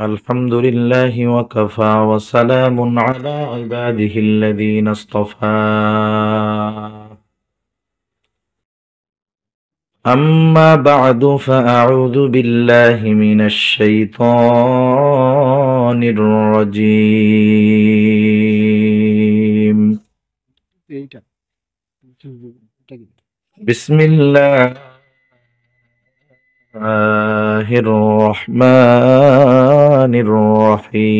الحمد لله وكفى وسلام على عباده الذين اصطفى. أما بعد فأعوذ بالله من الشيطان الرجيم. بسم الله الرحمن الرحيم.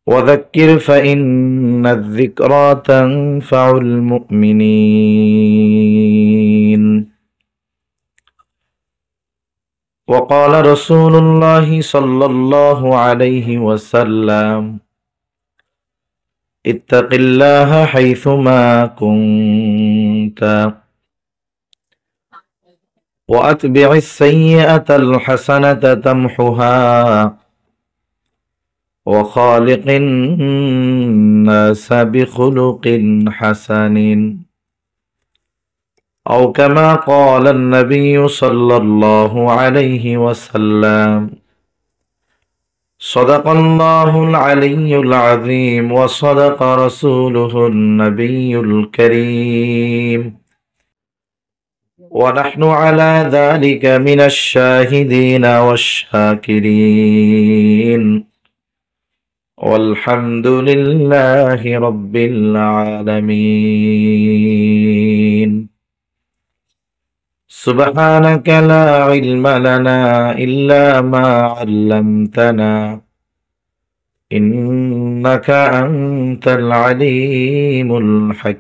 وذكر فإن الذكرى تنفع المؤمنين. وقال رسول الله صلى الله عليه وسلم: اتق الله حيثما كنت وأتبع السيئة الحسنة تمحها وخالق الناس بخلق حسن، أو كما قال النبي صلى الله عليه وسلم. صدق الله العلي العظيم وصدق رسوله النبي الكريم، ونحن على ذلك من الشاهدين والشاكرين، والحمد لله رب العالمين. سبحانك لا علم لنا إلا ما علمتنا إنك أنت العليم الحكيم.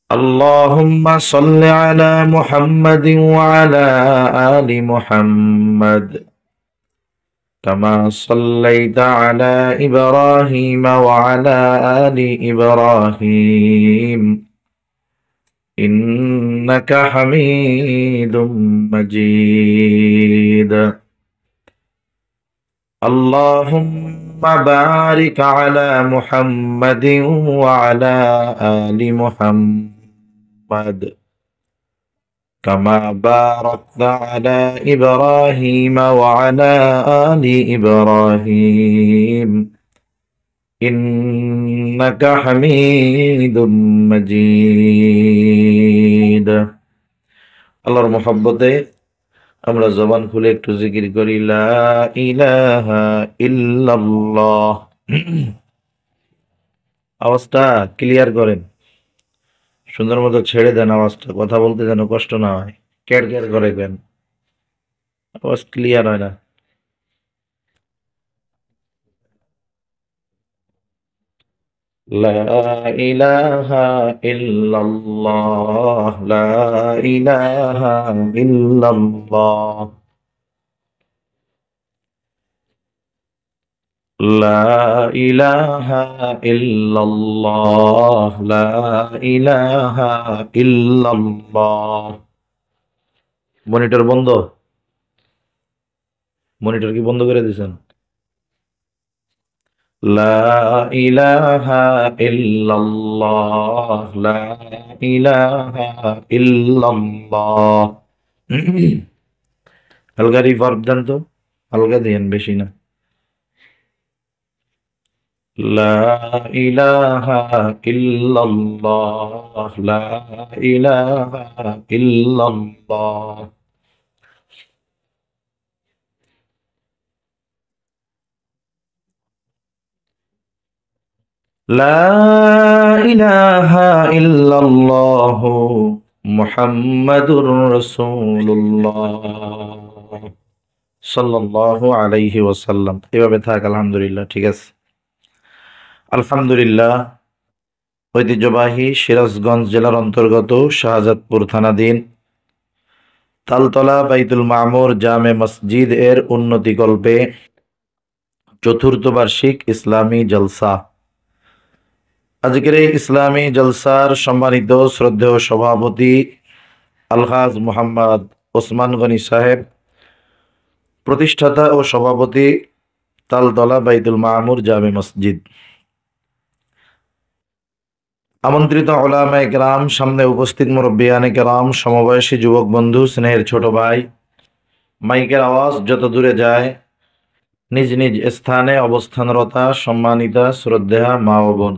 اللهم صل على محمد وعلى آل محمد كما صليت على إبراهيم وعلى آل إبراهيم إنك حميد مجيد. اللهم بارك على محمد وعلى آل محمد كما باركت على إبراهيم وعلى آل إبراهيم إنك حميد مجيد. আল্লাহর মহব্বতে আমরা জবান খুলে একটু জিকির করি, লা ইলাহা ইল্লাল্লাহ। আওয়াজটা ক্লিয়ার করেন, সুন্দর মতো ছেড়ে দেন আওয়াজটা, কথা বলতে যেন কষ্ট না হয়। ক্যার ক্যার করে কেন, আওয়াজ ক্লিয়ার হয় না। লা ইলাহা ইল্লাল্লাহ, লা ইলাহা ইল্লাল্লাহ, লা ইলাহা ইল্লাল্লাহ, লা ইলাহা ইল্লাল্লাহ। মনিটর বন্ধ? মনিটর কি বন্ধ করে দিয়েছেন? লা ইলাহা ইল্লাল্লাহ, লা ইলাহা ইল্লাল্লাহ। হালকা রিভার্ব দেন তো, হালকা দিয়েন, বেশি না। লা ইলাহা ইল্লাল্লাহ, লা ইলাহা ইল্লাল্লাহ। লা ইলাহা ইল্লাল্লাহ মুহাম্মাদুর রাসূলুল্লাহ সাল্লাল্লাহু আলাইহি ওয়াসাল্লাম। এভাবে থাক, আলহামদুলিল্লাহ, ঠিক আছে। আলহামদুলিল্লাহ ঐতিহ্যবাহী সিরাজগঞ্জ জেলার অন্তর্গত শাহজাদপুর থানাধীন তালতলা বাইতুল মামুর জামে মসজিদ এর উন্নতিকল্পে চতুর্থ বার্ষিক ইসলামী জলসা। আজকের এই ইসলামী জলসার সম্মানিত শ্রদ্ধেয় সভাপতি আলহাজ মোহাম্মদ ওসমান গনি সাহেব, প্রতিষ্ঠাতা ও সভাপতি তালতলা বাইতুল মামুর জামে মসজিদ। আমন্ত্রিত উলামায়ে কেরাম, সামনে উপস্থিত মুরব্বিয়ানে কেরাম, সমবয়সী যুবক বন্ধু, স্নেহের ছোট ভাই, মাইকের আওয়াজ যত দূরে যায়, নিজ নিজ স্থানে অবস্থানরতা সম্মানিতা শ্রদ্ধেয়া মা ও বোন,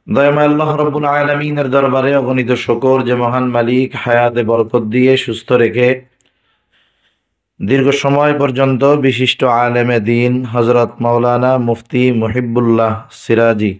দয়াময় আল্লাহ রাব্বুল আলামিনের দরবারে অগণিত শুকর যে মহান মালিক হায়াতে বরকত দিয়ে সুস্থ রেখে দীর্ঘ সময় পর্যন্ত বিশিষ্ট আলেমে দ্বীন হযরত মাওলানা মুফতি মুহিব্বুল্লাহ সিরাজি